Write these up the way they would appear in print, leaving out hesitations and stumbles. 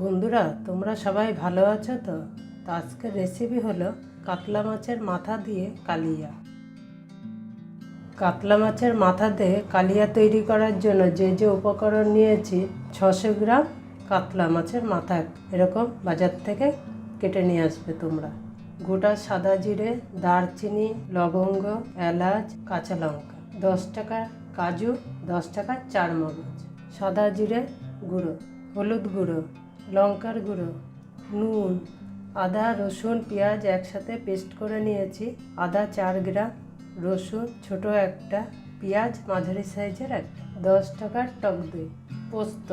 বন্ধুরা, তোমরা সবাই ভালো আছো তো? আজকের রেসিপি হলো কাতলা মাছের মাথা দিয়ে কালিয়া। কাতলা মাছের মাথা দিয়ে কালিয়া তৈরি করার জন্য যে যে উপকরণ নিয়েছি, 600 গ্রাম কাতলা মাছের মাথা এরকম বাজার থেকে কেটে নিয়ে আসবে তোমরা। গোটা সাদা জিরে, দারচিনি, লবঙ্গ, এলাচ, কাঁচা লঙ্কা, 10 টাকার কাজু, 10 টাকার চারমগজ, সাদা জিরে গুঁড়ো, হলুদ গুঁড়ো, লঙ্কার গুঁড়ো, নুন, আদা, রসুন, পেঁয়াজ একসাথে পেস্ট করে নিয়েছি। আদা 4 গ্রাম, রসুন ছোট একটা, পেঁয়াজ মাঝারি সাইজের একটা, 10 টাকার টক দই, পোস্ত,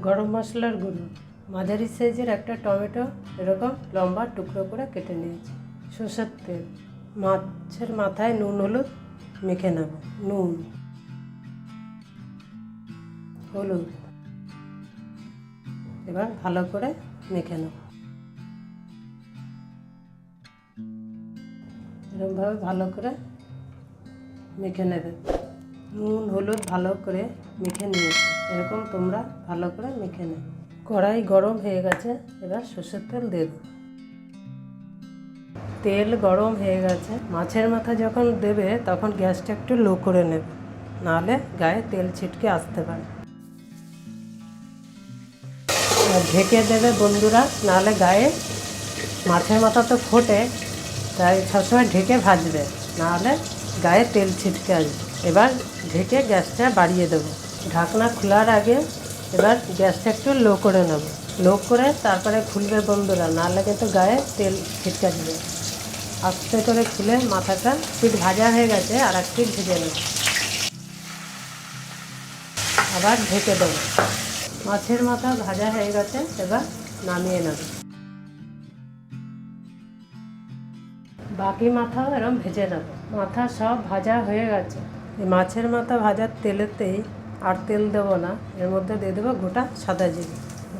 গরম মশলার গুঁড়ো, মাঝারি সাইজের একটা টমেটো এরকম লম্বা টুকরো করে কেটে নিয়েছি, সরষের তেল, মাছের মাথায় নুন হলুদ মেখে নেব, নুন, হলুদ, এবার ভালো করে মেখে নেব। এরকমভাবে ভালো করে মেখে নেবে। নুন হলুদ ভালো করে মেখে নিয়েছি, এরকম তোমরা ভালো করে মেখে নেবে। কড়াই গরম হয়ে গেছে, এবার সরষের তেল দেব। তেল গরম হয়ে গেছে। মাছের মাথা যখন দেবে তখন গ্যাসটা একটু লো করে নেবে, নাহলে গায়ে তেল ছিটকে আসতে পারে। ঢেকে দেবে বন্ধুরা, নাহলে গায়ে মাছের মাথা তো ফোটে, তাই সবসময় ঢেকে ভাজবে, নাহলে গায়ে তেল ছিটকে আসবে। এবার ঢেকে গ্যাসটা বাড়িয়ে দেবো। ঢাকনা খোলার আগে এবার গ্যাসটা একটু লো করে নেব, লো করে তারপরে খুলবে বন্ধুরা, নাহলে কিন্তু গায়ে তেল ছিটকে আসবে। আস্তে করে খুলে মাথাটা পিঠ ভাজা হয়ে গেছে, আর এক পিঠ ভেজে নেব, আবার ঢেকে দেবো। মাছের মাথা ভাজা হয়ে গেছে, এবার নামিয়ে নেব। বাকি মাথাও এরকম ভেজে নেব। মাথা সব ভাজা হয়ে গেছে। এই মাছের মাথা ভাজার তেলেতেই, আর তেল দেবো না, এর মধ্যে দিয়ে দেবো গোটা সাদা জিরে,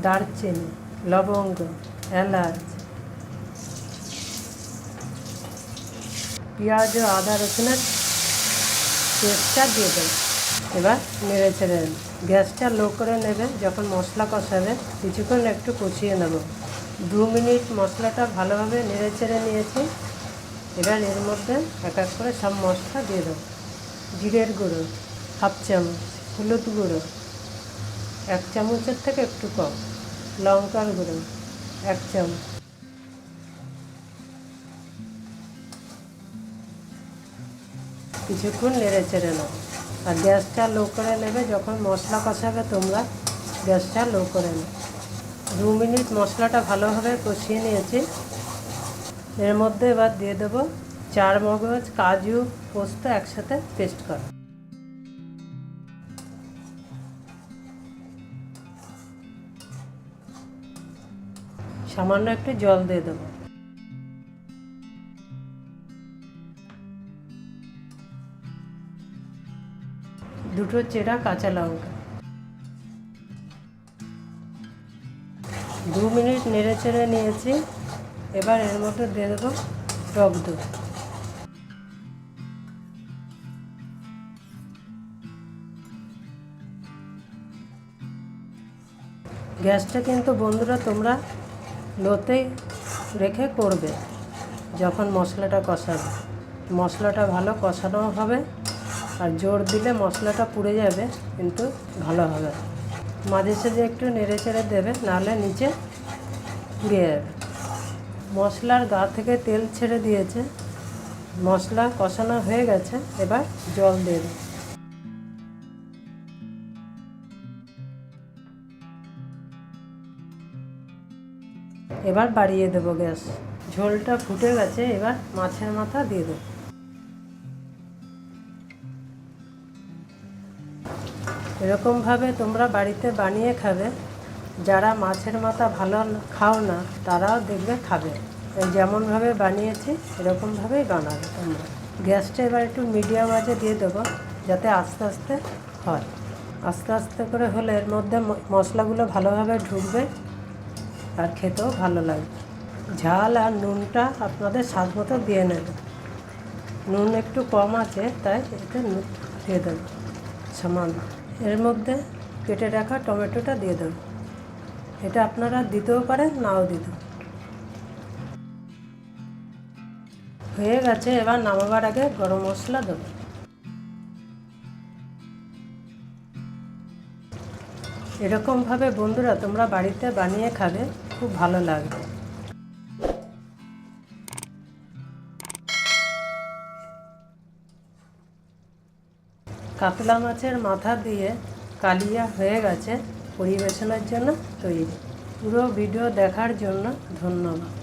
দারচিনি, লবঙ্গ, এলাচ, পেঁয়াজ ও আদা রসুনের পেস্টটা দিয়ে দেবো। এবার নেড়ে ছেড়ে গ্যাসটা লো করে নেবে। যখন মশলা কষাবে কিছুক্ষণ একটু কষিয়ে নেব। 2 মিনিট মশলাটা ভালোভাবে নেড়ে ছেড়ে নিয়েছি। এবার এর মধ্যে এক এক করে সব মশলা দিয়ে দেবো। জিরের গুঁড়ো 1/2 চামচ, হলুদ গুঁড়ো 1 চামচের থেকে একটু কম, লঙ্কার গুঁড়ো 1 চামচ, কিছুক্ষণ নেড়ে চেড়ে নেব। আর গ্যাসটা লো করে নেবে। যখন মশলা কষাবে তোমরা গ্যাসটা লো করে নেবে। 2 মিনিট মশলাটা ভালোভাবে কষিয়ে নিয়েছি। এর মধ্যে এবার দিয়ে দেবো চারমগজ, কাজু, পোস্ত একসাথে পেস্ট করা। সামান্য একটু জল দিয়ে দেবো। দুটো চেরা কাঁচা লঙ্কা। 2 মিনিট নেড়ে চেড়ে নিয়েছি। এবার এর মধ্যে দিয়ে দেবো টক দই। গ্যাসটা কিন্তু বন্ধুরা তোমরা লোতেই রেখে করবে। যখন মশলাটা কষাবে, মশলাটা ভালো কষানো হবে, আর জোর দিলে মশলাটা পুড়ে যাবে, কিন্তু ভালো হবে। মাঝে সাঝে একটু নেড়ে চেড়ে দেবে, নাহলে নিচে পুড়ে যাবে। মশলার গা থেকে তেল ছেড়ে দিয়েছে, মশলা কষানো হয়ে গেছে। এবার জল দিয়ে দেব। এবার বাড়িয়ে দেবো গ্যাস। ঝোলটা ফুটে গেছে, এবার মাছের মাথা দিয়ে দেবো। এরকমভাবে তোমরা বাড়িতে বানিয়ে খাবে। যারা মাছের মাথা ভালো খাও না, তারাও দেখবে খাবে। এই যেমনভাবে বানিয়েছি এরকমভাবেই বানাবে তোমরা। গ্যাসটা এবার একটু মিডিয়াম আঁচে দিয়ে দেবো, যাতে আস্তে আস্তে হয়। আস্তে আস্তে করে হলে এর মধ্যে মশলাগুলো ভালোভাবে ঢুকবে, আর খেতেও ভালো লাগবে। ঝাল আর নুনটা আপনাদের স্বাদ মতো দিয়ে নেবে। নুন একটু কম আছে, তাই এতে নুন দিয়ে দেবো সামান্য। এর মধ্যে কেটে রাখা টমেটোটা দিয়ে দেবো। এটা আপনারা দিতেও পারেন, নাও দিতে পারেন। হয়ে গেছে, এবার নামাবার আগে গরম মশলা দেবো। এরকমভাবে বন্ধুরা তোমরা বাড়িতে বানিয়ে খাবে, খুব ভালো লাগবে। কাতলা মাছের মাথা দিয়ে কালিয়া হয়ে গেছে, পরিবেশনের জন্য তৈরি। পুরো ভিডিও দেখার জন্য ধন্যবাদ।